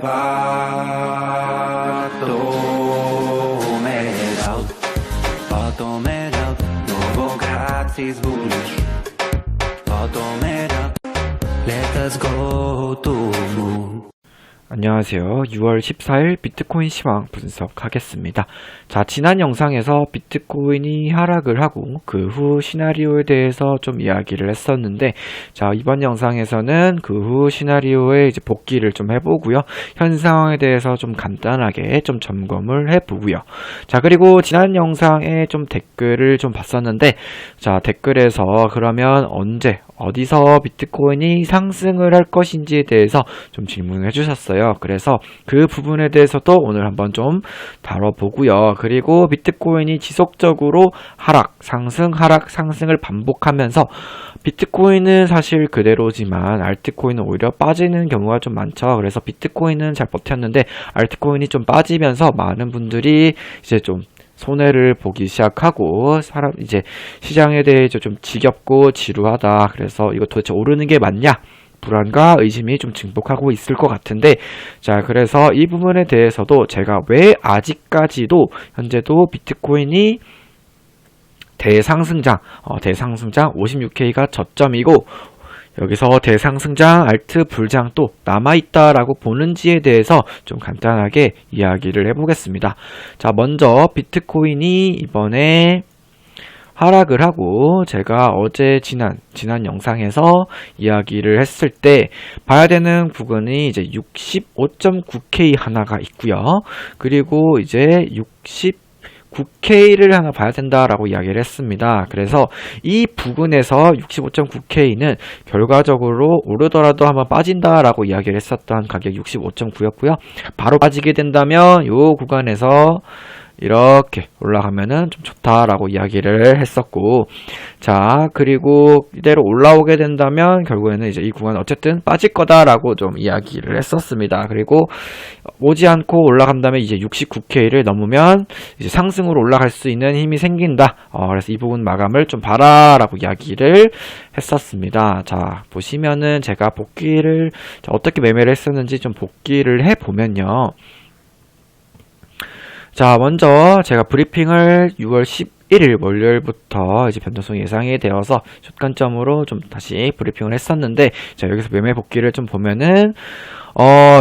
Fotomeral, novo grátis bullish. Fotomeral, let us go to moon. 안녕하세요. 6월 14일 비트코인 시황 분석하겠습니다. 자, 지난 영상에서 비트코인이 하락을 하고 그 후 시나리오에 대해서 좀 이야기를 했었는데, 자, 이번 영상에서는 그 후 시나리오에 이제 복기를 좀 해보고요. 현 상황에 대해서 좀 간단하게 좀 점검을 해보고요. 자, 그리고 지난 영상에 좀 댓글을 좀 봤었는데, 자, 댓글에서 그러면 언제 어디서 비트코인이 상승을 할 것인지에 대해서 좀 질문을 해주셨어요. 그래서 그 부분에 대해서도 오늘 한번 좀 다뤄보고요. 그리고 비트코인이 지속적으로 하락, 상승, 하락, 상승을 반복하면서 비트코인은 사실 그대로지만 알트코인은 오히려 빠지는 경우가 좀 많죠. 그래서 비트코인은 잘 버텼는데 알트코인이 좀 빠지면서 많은 분들이 이제 좀 손해를 보기 시작하고 이제 시장에 대해 좀 지겹고 지루하다. 그래서 이거 도대체 오르는 게 맞냐? 불안과 의심이 좀 증폭하고 있을 것 같은데, 자, 그래서 이 부분에 대해서도 제가 왜 아직까지도 현재도 비트코인이 대상승장 56K가 저점이고 여기서 대상승장, 알트 불장 또 남아있다라고 보는지에 대해서 좀 간단하게 이야기를 해보겠습니다. 자, 먼저 비트코인이 이번에 하락을 하고 제가 어제 지난 영상에서 이야기를 했을 때 봐야 되는 부분이 이제 65.9K 하나가 있고요. 그리고 이제 9K를 하나 봐야 된다라고 이야기를 했습니다. 그래서 이 부분에서 65.9K는 결과적으로 오르더라도 한번 빠진다라고 이야기를 했었던 가격 65.9였고요. 바로 빠지게 된다면 이 구간에서 이렇게 올라가면은 좀 좋다라고 이야기를 했었고, 자, 그리고 이대로 올라오게 된다면 결국에는 이제 이 구간 어쨌든 빠질 거다라고 좀 이야기를 했었습니다. 그리고 오지 않고 올라간다면 이제 69K를 넘으면 이제 상승으로 올라갈 수 있는 힘이 생긴다. 그래서 이 부분 마감을 좀 봐라라고 이야기를 했었습니다. 자, 보시면은 제가 복귀를 어떻게 매매를 했었는지 좀 복귀를 해 보면요. 자, 먼저 제가 브리핑을 6월 11일 월요일부터 이제 변동성 예상이 되어서 숏관점으로 좀 다시 브리핑을 했었는데, 자, 여기서 매매 복귀를 좀 보면은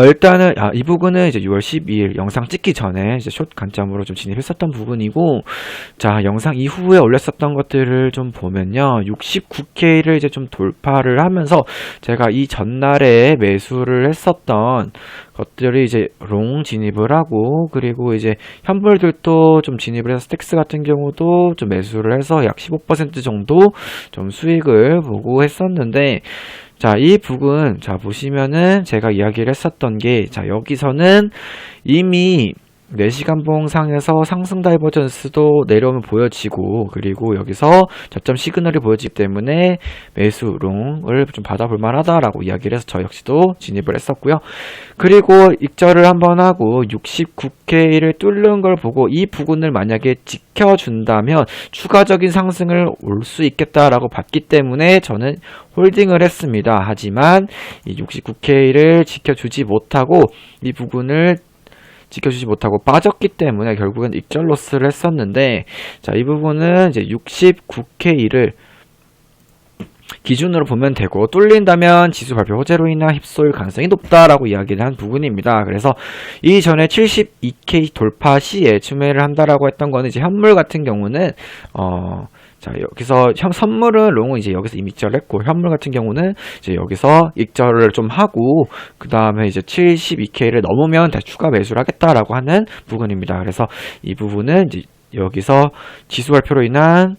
일단은 이 부분은 이제 6월 12일 영상 찍기 전에 이제 숏 관점으로 좀 진입했었던 부분이고, 자, 영상 이후에 올렸었던 것들을 좀 보면요. 69K를 이제 좀 돌파를 하면서 제가 이 전날에 매수를 했었던 것들이 이제 롱 진입을 하고, 그리고 이제 현물들도 좀 진입을 해서 스택스 같은 경우도 좀 매수를 해서 약 15% 정도 좀 수익을 보고 했었는데, 자, 이 부분, 자, 보시면은 제가 이야기를 했었던 게, 자, 여기서는 이미 4시간 봉상에서 상승 다이버전스도 내려오면 보여지고, 그리고 여기서 저점 시그널이 보여지기 때문에 매수롱을 좀 받아볼 만하다라고 이야기를 해서 저 역시도 진입을 했었고요. 그리고 익절을 한번 하고 69K를 뚫는 걸 보고 이 부분을 만약에 지켜준다면 추가적인 상승을 올 수 있겠다라고 봤기 때문에 저는 홀딩을 했습니다. 하지만 이 69K를 지켜주지 못하고 이 부분을 지켜주지 못하고 빠졌기 때문에 결국은 익절 로스를 했었는데, 자, 이 부분은 이제 69K를 기준으로 보면 되고, 뚫린다면 지수 발표 호재로 인한 휩쓸 가능성이 높다라고 이야기를 한 부분입니다. 그래서 이전에 72K 돌파 시에 추매를 한다라고 했던 거는 이제 현물 같은 경우는 자, 여기서 선물은 롱은 이제 여기서 이미 익절을 했고, 현물 같은 경우는 이제 여기서 익절을 좀 하고, 그 다음에 이제 72K를 넘으면 다시 추가 매수를 하겠다라고 하는 부분입니다. 그래서 이 부분은 이제 여기서 지수 발표로 인한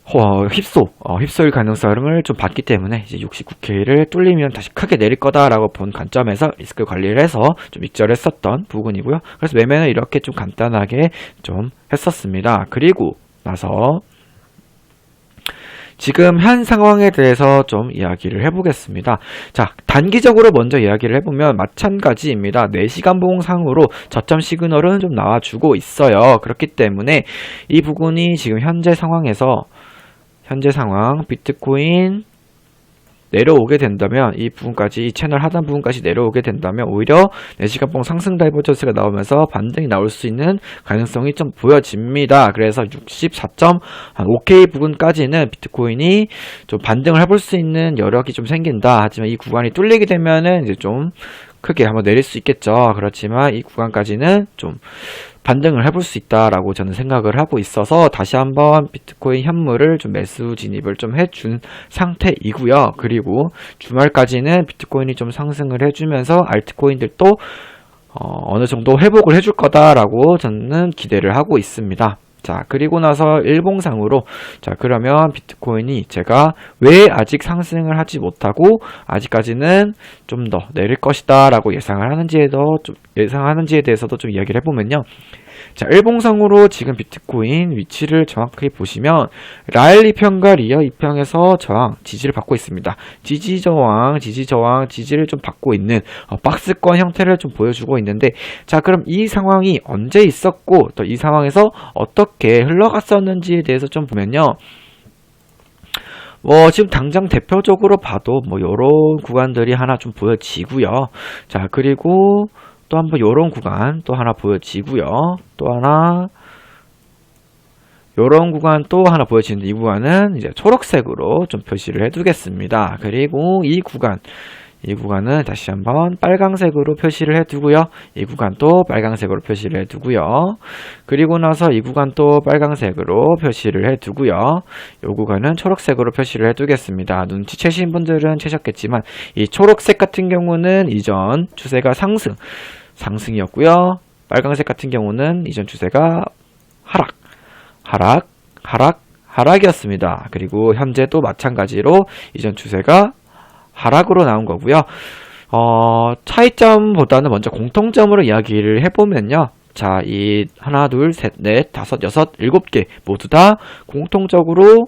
휩쓸 가능성을 좀 봤기 때문에 이제 69K를 뚫리면 다시 크게 내릴 거다라고 본 관점에서 리스크 관리를 해서 좀 익절을 했었던 부분이고요. 그래서 매매는 이렇게 좀 간단하게 좀 했었습니다. 그리고 나서 지금 현 상황에 대해서 좀 이야기를 해보겠습니다. 자, 단기적으로 먼저 이야기를 해보면 마찬가지입니다. 4시간 봉상으로 저점 시그널은 좀 나와주고 있어요. 그렇기 때문에 이 부분이 지금 현재 상황 비트코인 내려오게 된다면, 이 부분까지, 이 채널 하단 부분까지 내려오게 된다면 오히려 4시간봉 상승 다이버전스가 나오면서 반등이 나올 수 있는 가능성이 좀 보여집니다. 그래서 64.5K 부분까지는 비트코인이 좀 반등을 해볼 수 있는 여력이 좀 생긴다. 하지만 이 구간이 뚫리게 되면은 이제 좀 크게 한번 내릴 수 있겠죠. 그렇지만 이 구간까지는 좀 반등을 해볼 수 있다라고 저는 생각을 하고 있어서 다시 한번 비트코인 현물을 좀 매수 진입을 좀 해준 상태이고요. 그리고 주말까지는 비트코인이 좀 상승을 해주면서 알트코인들도 어느 정도 회복을 해줄 거다라고 저는 기대를 하고 있습니다. 자, 그리고 나서 일봉상으로, 자, 그러면 비트코인이 제가 왜 아직 상승을 하지 못하고 아직까지는 좀 더 내릴 것이다 라고 예상하는지에 대해서도 좀 이야기를 해보면요. 자, 일봉상으로 지금 비트코인 위치를 정확히 보시면 라일 2평과 리어 2평에서 저항, 지지를 받고 있습니다. 지지 저항, 지지를 좀 받고 있는 박스권 형태를 좀 보여주고 있는데, 자, 그럼 이 상황이 언제 있었고 또 이 상황에서 어떻게 흘러갔었는지에 대해서 좀 보면요. 지금 당장 대표적으로 봐도 요런 구간들이 하나 좀 보여지고요. 자, 그리고 또 한번 요런 구간 또 하나 보여지고요. 또 하나 요런 구간 또 하나 보여지는데, 이 구간은 이제 초록색으로 좀 표시를 해두겠습니다. 그리고 이 구간은 다시 한번 빨강색으로 표시를 해두고요. 이 구간도 빨강색으로 표시를 해두고요. 그리고 나서 이 구간도 빨강색으로 표시를 해두고요. 이 구간은 초록색으로 표시를 해두겠습니다. 눈치채신 분들은 채셨겠지만 이 초록색 같은 경우는 이전 추세가 상승이었고요. 빨강색 같은 경우는 이전 추세가 하락이었습니다. 그리고 현재도 마찬가지로 이전 추세가 하락으로 나온 거고요. 차이점보다는 먼저 공통점으로 이야기를 해보면요. 자, 이 하나, 둘, 셋, 넷, 다섯, 여섯, 7개 모두 다 공통적으로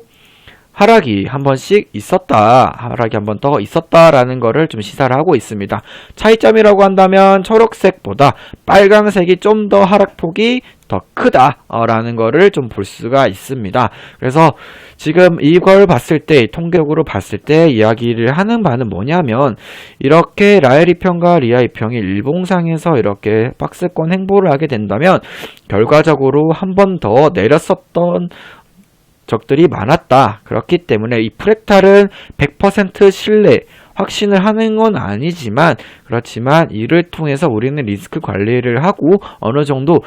하락이 한 번씩 있었다. 하락이 한 번 더 있었다라는 거를 좀 시사를 하고 있습니다. 차이점이라고 한다면 초록색보다 빨강색이 좀 더 하락폭이 더 크다라는 거를 좀 볼 수가 있습니다. 그래서 지금 이걸 봤을 때, 통계적으로 봤을 때 이야기를 하는 바는 뭐냐면, 이렇게 라일 2평과 리아 2평이 일봉상에서 이렇게 박스권 행보를 하게 된다면 결과적으로 한 번 더 내렸었던 적들이 많았다. 그렇기 때문에 이 프랙탈은 100% 신뢰, 확신을 하는 건 아니지만, 그렇지만 이를 통해서 우리는 리스크 관리를 하고 어느 정도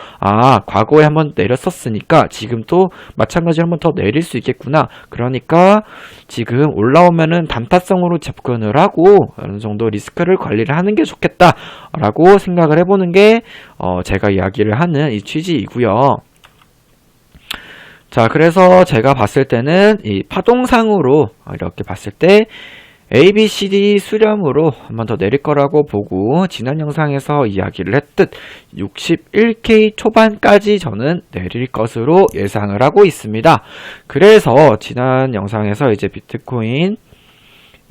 과거에 한번 내렸었으니까 지금 또 마찬가지로 한번 더 내릴 수 있겠구나. 그러니까 지금 올라오면은 단타성으로 접근을 하고 어느 정도 리스크를 관리를 하는 게 좋겠다라고 생각을 해보는 게 제가 이야기를 하는 이 취지이고요. 자, 그래서 제가 봤을 때는 이 파동상으로 이렇게 봤을 때 A, B, C, D 수렴으로 한 번 더 내릴 거라고 보고, 지난 영상에서 이야기를 했듯 61K 초반까지 저는 내릴 것으로 예상을 하고 있습니다. 그래서 지난 영상에서 이제 비트코인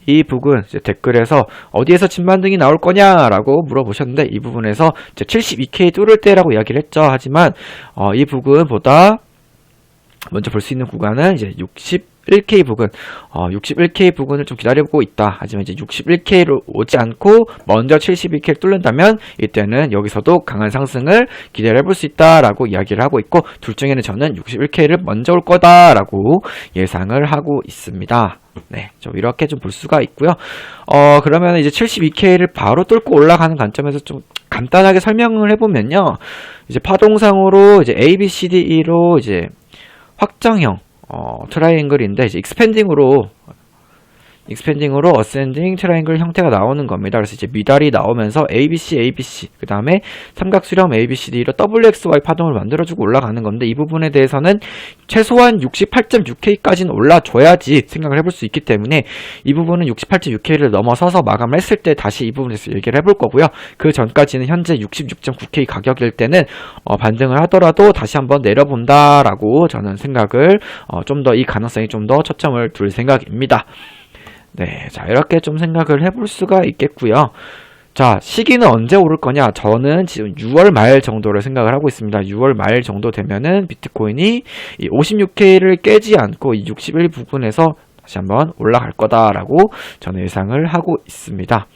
이 부분 이제 댓글에서 어디에서 진반등이 나올 거냐라고 물어보셨는데, 이 부분에서 이제 72K 뚫을 때라고 이야기를 했죠. 하지만 이 부분보다 먼저 볼 수 있는 구간은 이제 61K 부근, 61K 부근을 좀 기다려보고 있다. 하지만 이제 61K로 오지 않고 먼저 72K를 뚫는다면 이때는 여기서도 강한 상승을 기대해볼 수 있다라고 이야기를 하고 있고, 둘 중에는 저는 61K를 먼저 올 거다라고 예상을 하고 있습니다. 네, 좀 이렇게 좀 볼 수가 있고요. 그러면 이제 72K를 바로 뚫고 올라가는 관점에서 좀 간단하게 설명을 해보면요. 이제 파동상으로 이제 A, B, C, D로 이제 확장형 트라이앵글인데, 이제 익스펜딩으로 어센딩 트라이앵글 형태가 나오는 겁니다. 그래서 이제 미달이 나오면서 ABC, 그 다음에 삼각수렴 ABCD로 WXY 파동을 만들어주고 올라가는 건데, 이 부분에 대해서는 최소한 68.6K까지는 올라줘야지 생각을 해볼 수 있기 때문에, 이 부분은 68.6K를 넘어서서 마감을 했을 때 다시 이 부분에서 얘기를 해볼 거고요. 그 전까지는 현재 66.9K 가격일 때는 반등을 하더라도 다시 한번 내려본다라고 저는 생각을 좀 더 이 가능성이 좀 더 초점을 둘 생각입니다. 네, 자, 이렇게 좀 생각을 해볼 수가 있겠고요. 자, 시기는 언제 오를 거냐? 저는 지금 6월 말 정도를 생각을 하고 있습니다. 6월 말 정도 되면은 비트코인이 이 56K를 깨지 않고 이 61 부분에서 다시 한번 올라갈 거다라고 저는 예상을 하고 있습니다.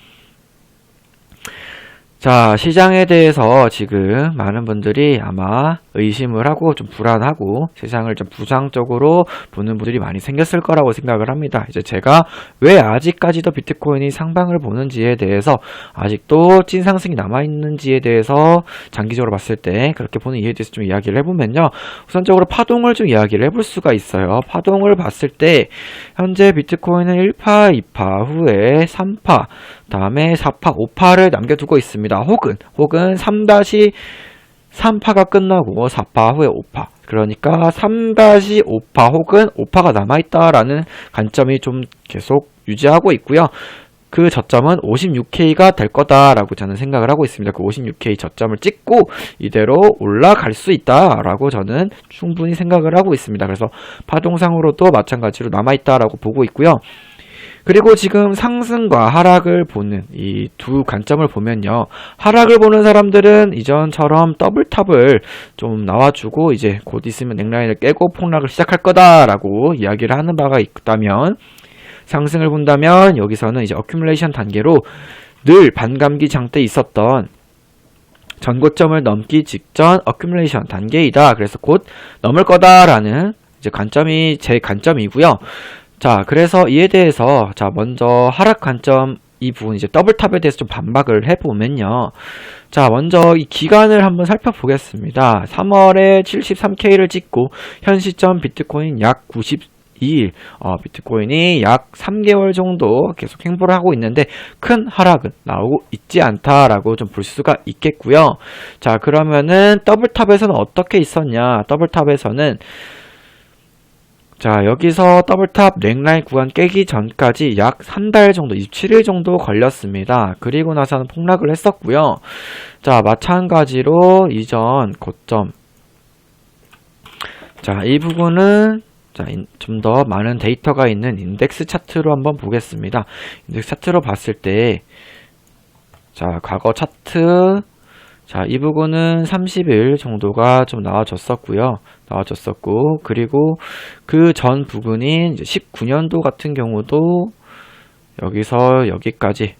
자, 시장에 대해서 지금 많은 분들이 아마 의심을 하고 좀 불안하고 세상을 좀 부정적으로 보는 분들이 많이 생겼을 거라고 생각을 합니다. 이제 제가 왜 아직까지도 비트코인이 상방을 보는지에 대해서 아직도 찐 상승이 남아있는지에 대해서 장기적으로 봤을 때 그렇게 보는 이유에 대해서 좀 이야기를 해보면요. 우선적으로 파동을 좀 이야기를 해볼 수가 있어요. 파동을 봤을 때 현재 비트코인은 1파, 2파 후에 3파, 다음에 4파, 5파를 남겨두고 있습니다. 혹은 3-3파가 끝나고 4파 후에 5파. 그러니까 3-5파 혹은 5파가 남아있다라는 관점이 좀 계속 유지하고 있고요. 그 저점은 56K가 될 거다라고 저는 생각을 하고 있습니다. 그 56K 저점을 찍고 이대로 올라갈 수 있다라고 저는 충분히 생각을 하고 있습니다. 그래서 파동상으로도 마찬가지로 남아있다라고 보고 있고요. 그리고 지금 상승과 하락을 보는 이 두 관점을 보면요. 하락을 보는 사람들은 이전처럼 더블탑을 좀 나와주고 이제 곧 있으면 넥라인을 깨고 폭락을 시작할 거다라고 이야기를 하는 바가 있다면, 상승을 본다면 여기서는 이제 어큐뮬레이션 단계로 늘 반감기 장대에 있었던 전고점을 넘기 직전 어큐뮬레이션 단계이다. 그래서 곧 넘을 거다라는 이제 관점이 제 관점이고요. 자, 그래서 이에 대해서 자 먼저 하락 관점 이 부분 이제 더블탑에 대해서 좀 반박을 해보면요. 자, 먼저 이 기간을 한번 살펴보겠습니다. 3월에 73K를 찍고 현 시점 비트코인 약 92일, 비트코인이 약 3개월 정도 계속 행보를 하고 있는데 큰 하락은 나오고 있지 않다라고 좀 볼 수가 있겠고요. 자, 그러면은 더블탑에서는 어떻게 있었냐? 더블탑에서는 자, 여기서 더블탑 넥라인 구간 깨기 전까지 약 3달 정도, 27일 정도 걸렸습니다. 그리고 나서는 폭락을 했었고요. 자, 마찬가지로 이전 고점. 자, 이 부분은 자, 좀 더 많은 데이터가 있는 인덱스 차트로 한번 보겠습니다. 인덱스 차트로 봤을 때 자, 과거 차트 자, 이 부분은 30일 정도가 좀 나와줬었고요. 그리고 그 전 부분인 이제 19년도 같은 경우도 여기서 여기까지,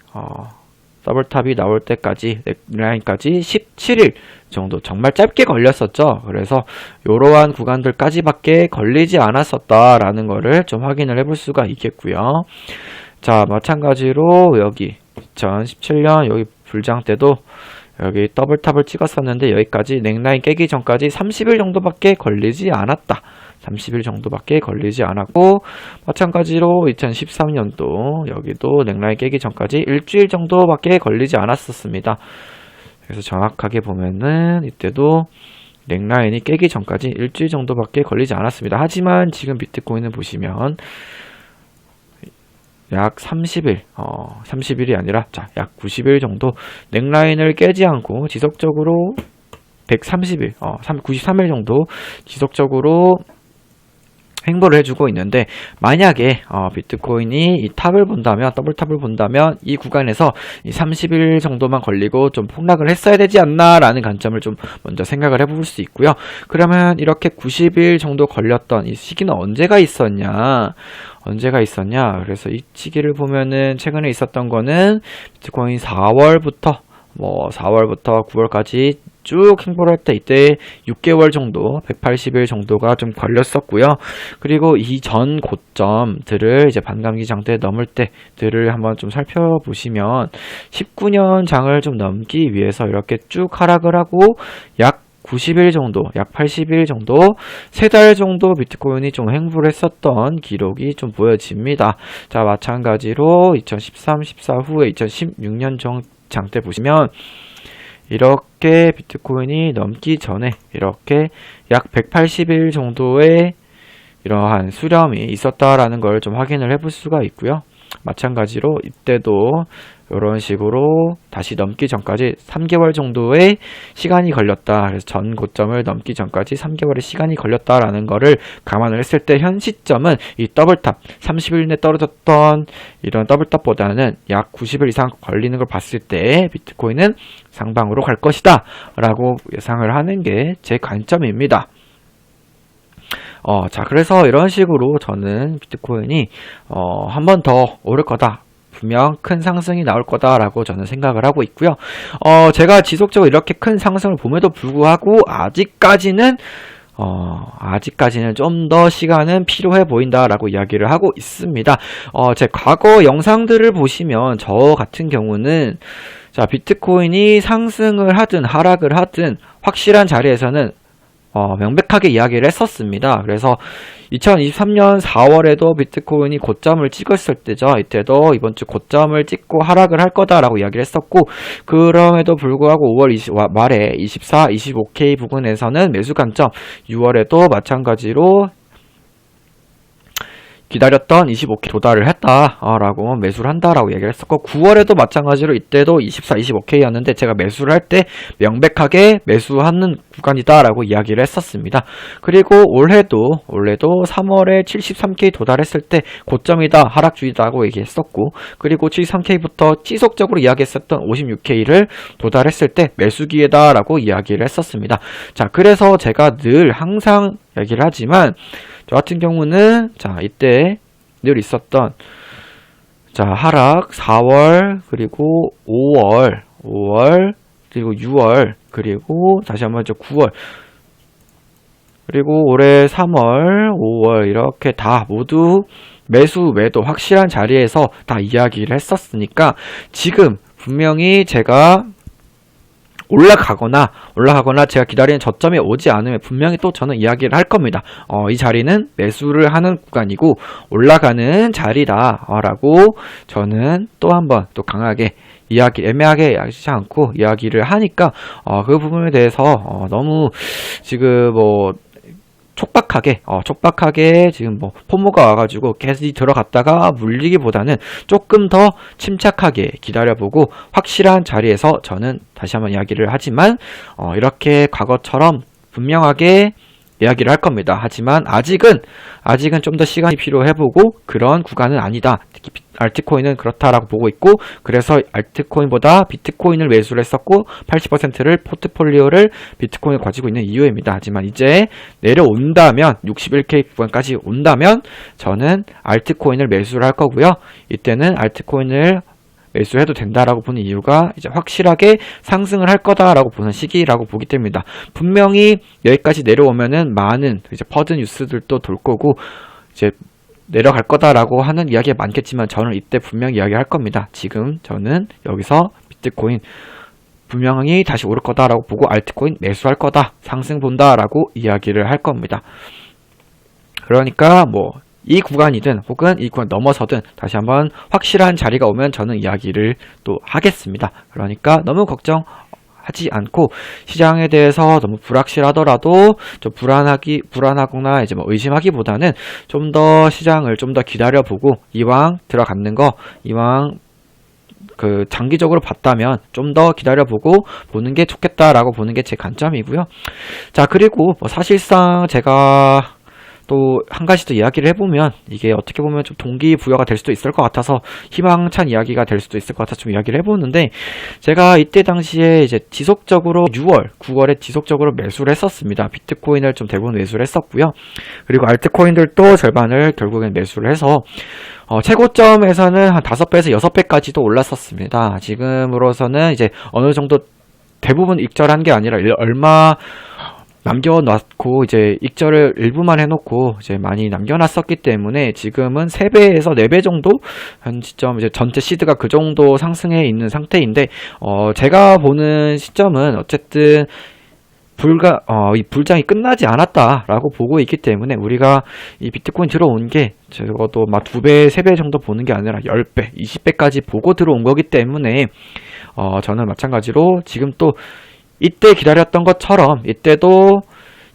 더블탑이 나올 때까지, 넥라인까지 17일 정도 정말 짧게 걸렸었죠. 그래서 이러한 구간들까지밖에 걸리지 않았었다라는 거를 좀 확인을 해볼 수가 있겠고요. 자, 마찬가지로 여기 2017년 여기 불장 때도 여기 더블탑을 찍었었는데 여기까지 넥라인 깨기 전까지 30일 정도밖에 걸리지 않았다. 30일 정도밖에 걸리지 않았고, 마찬가지로 2013년도 여기도 넥라인 깨기 전까지 일주일 정도밖에 걸리지 않았었습니다. 그래서 정확하게 보면은 이때도 넥라인이 깨기 전까지 일주일 정도밖에 걸리지 않았습니다. 하지만 지금 비트코인을 보시면 약 30일, 30일이 아니라, 자, 약 90일 정도 넥라인을 깨지 않고 지속적으로 130일, 93일 정도 지속적으로 행보를 해주고 있는데, 만약에 비트코인이 이 탑을 본다면, 더블탑을 본다면 이 구간에서 이 30일 정도만 걸리고 좀 폭락을 했어야 되지 않나 라는 관점을 좀 먼저 생각을 해볼 수 있고요. 그러면 이렇게 90일 정도 걸렸던 이 시기는 언제가 있었냐? 그래서 이 시기를 보면은 최근에 있었던 거는 비트코인 4월부터 9월까지 쭉 행보를 할 때 이때 6개월 정도, 180일 정도가 좀 걸렸었고요. 그리고 이 전 고점들을 이제 반감기 장대 넘을 때들을 한번 좀 살펴보시면 19년 장을 좀 넘기 위해서 이렇게 쭉 하락을 하고 약 90일 정도, 약 80일 정도, 3달 정도 비트코인이 좀 행보를 했었던 기록이 좀 보여집니다. 자, 마찬가지로 2013, 14 후에 2016년 장 때 보시면 이렇게 비트코인이 넘기 전에 이렇게 약 180일 정도의 이러한 수렴이 있었다라는 걸 좀 확인을 해볼 수가 있고요. 마찬가지로 이때도 이런 식으로 다시 넘기 전까지 3개월 정도의 시간이 걸렸다. 그래서 전 고점을 넘기 전까지 3개월의 시간이 걸렸다라는 거를 감안을 했을 때 현 시점은 이 더블탑 30일 내 떨어졌던 이런 더블탑보다는 약 90일 이상 걸리는 걸 봤을 때 비트코인은 상방으로 갈 것이다 라고 예상을 하는 게 제 관점입니다. 자, 그래서 이런 식으로 저는 비트코인이 한 번 더 오를 거다. 분명 큰 상승이 나올 거다라고 저는 생각을 하고 있고요. 제가 지속적으로 이렇게 큰 상승을 봄에도 불구하고 아직까지는 좀 더 시간은 필요해 보인다라고 이야기를 하고 있습니다. 제 과거 영상들을 보시면 저 같은 경우는 자, 비트코인이 상승을 하든 하락을 하든 확실한 자리에서는 명백하게 이야기를 했었습니다. 그래서 2023년 4월에도 비트코인이 고점을 찍었을 때죠. 이때도 이번 주 고점을 찍고 하락을 할 거다라고 이야기를 했었고, 그럼에도 불구하고 5월 말에 24, 25K 부근에서는 매수 관점, 6월에도 마찬가지로 기다렸던 25K 도달을 했다라고 매수를 한다라고 얘기를 했었고, 9월에도 마찬가지로 이때도 24, 25K였는데 제가 매수를 할 때 명백하게 매수하는 구간이다라고 이야기를 했었습니다. 그리고 올해도 3월에 73K 도달했을 때 고점이다, 하락주의다라고 얘기했었고, 그리고 73K부터 지속적으로 이야기했었던 56K를 도달했을 때 매수기회다라고 이야기를 했었습니다. 자, 그래서 제가 늘 항상 얘기를 하지만 저 같은 경우는 자, 이때 늘 있었던 자, 하락 4월 그리고 5월 그리고 6월 그리고 다시 한번 9월 그리고 올해 3월 5월 이렇게 다 모두 매수 매도 확실한 자리에서 다 이야기를 했었으니까 지금 분명히 제가 올라가거나 제가 기다리는 저점에 오지 않으면 분명히 또 저는 이야기를 할 겁니다. 이 자리는 매수를 하는 구간이고 올라가는 자리다 라고 저는 또 한번 또 강하게 애매하게 하지 않고 이야기를 하니까 그 부분에 대해서 너무 지금 촉박하게 지금 포모가 와가지고 계속 들어갔다가 물리기보다는 조금 더 침착하게 기다려보고 확실한 자리에서 저는 다시 한번 이야기를 하지만 이렇게 과거처럼 분명하게 이야기를 할 겁니다. 하지만 아직은 좀 더 시간이 필요해보고 그런 구간은 아니다. 특히 알트코인은 그렇다라고 보고 있고, 그래서 알트코인보다 비트코인을 매수를 했었고 80%를 포트폴리오를 비트코인을 가지고 있는 이유입니다. 하지만 이제 내려온다면 61K 구간까지 온다면 저는 알트코인을 매수를 할 거고요. 이때는 알트코인을 매수해도 된다라고 보는 이유가 이제 확실하게 상승을 할 거다라고 보는 시기라고 보기 때문이다. 분명히 여기까지 내려오면은 많은 이제 퍼드 뉴스들도 돌 거고 이제 내려갈 거다라고 하는 이야기가 많겠지만 저는 이때 분명히 이야기할 겁니다. 지금 저는 여기서 비트코인 분명히 다시 오를 거다라고 보고 알트코인 매수할 거다, 상승 본다라고 이야기를 할 겁니다. 그러니까 이 구간이든 혹은 이 구간 넘어서든 다시 한번 확실한 자리가 오면 저는 이야기를 또 하겠습니다. 그러니까 너무 걱정하지 않고 시장에 대해서 너무 불확실하더라도 좀 불안하거나 이제 의심하기보다는 좀 더 시장을 좀 더 기다려보고 이왕 들어갔는 거 이왕 장기적으로 봤다면 좀 더 기다려보고 보는 게 좋겠다라고 보는 게 제 관점이고요. 자, 그리고 사실상 제가 또 한 가지 더 이야기를 해보면 이게 어떻게 보면 좀 동기부여가 될 수도 있을 것 같아서 희망찬 이야기가 될 수도 있을 것 같아서 좀 이야기를 해보는데, 제가 이때 당시에 이제 지속적으로 9월에 지속적으로 매수를 했었습니다. 비트코인을 좀 대부분 매수를 했었고요. 그리고 알트코인들도 절반을 결국엔 매수를 해서 최고점에서는 한 5배에서 6배까지도 올랐었습니다. 지금으로서는 이제 어느 정도 대부분 익절한 게 아니라 얼마 남겨놨고 이제 익절을 일부만 해놓고 이제 많이 남겨놨었기 때문에 지금은 3배에서 4배 정도 한 시점, 이제 전체 시드가 그 정도 상승해 있는 상태인데 제가 보는 시점은 어쨌든 이 불장이 끝나지 않았다라고 보고 있기 때문에 우리가 이 비트코인 들어온 게 적어도 2배, 3배 정도 보는 게 아니라 10배, 20배까지 보고 들어온 거기 때문에 저는 마찬가지로 지금 또 이때 기다렸던 것처럼 이때도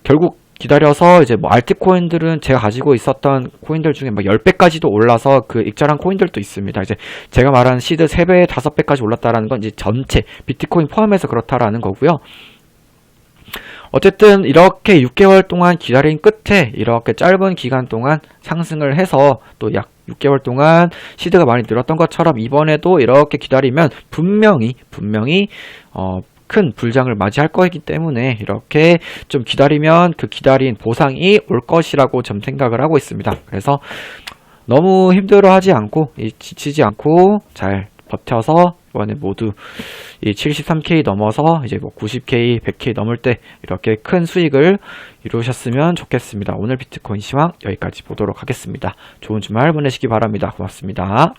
결국 기다려서 이제 알트코인들은 제가 가지고 있었던 코인들 중에 10배까지도 올라서 그 익절한 코인들도 있습니다. 이제 제가 말하는 시드 3배, 5배까지 올랐다라는 건 이제 전체 비트코인 포함해서 그렇다라는 거고요. 어쨌든 이렇게 6개월 동안 기다린 끝에 이렇게 짧은 기간 동안 상승을 해서 또 약 6개월 동안 시드가 많이 늘었던 것처럼 이번에도 이렇게 기다리면 분명히 큰 불장을 맞이할 거이기 때문에 이렇게 좀 기다리면 그 기다린 보상이 올 것이라고 좀 생각을 하고 있습니다. 그래서 너무 힘들어하지 않고 지치지 않고 잘 버텨서 이번에 모두 이 73K 넘어서 이제 뭐 90K, 100K 넘을 때 이렇게 큰 수익을 이루셨으면 좋겠습니다. 오늘 비트코인 시황 여기까지 보도록 하겠습니다. 좋은 주말 보내시기 바랍니다. 고맙습니다.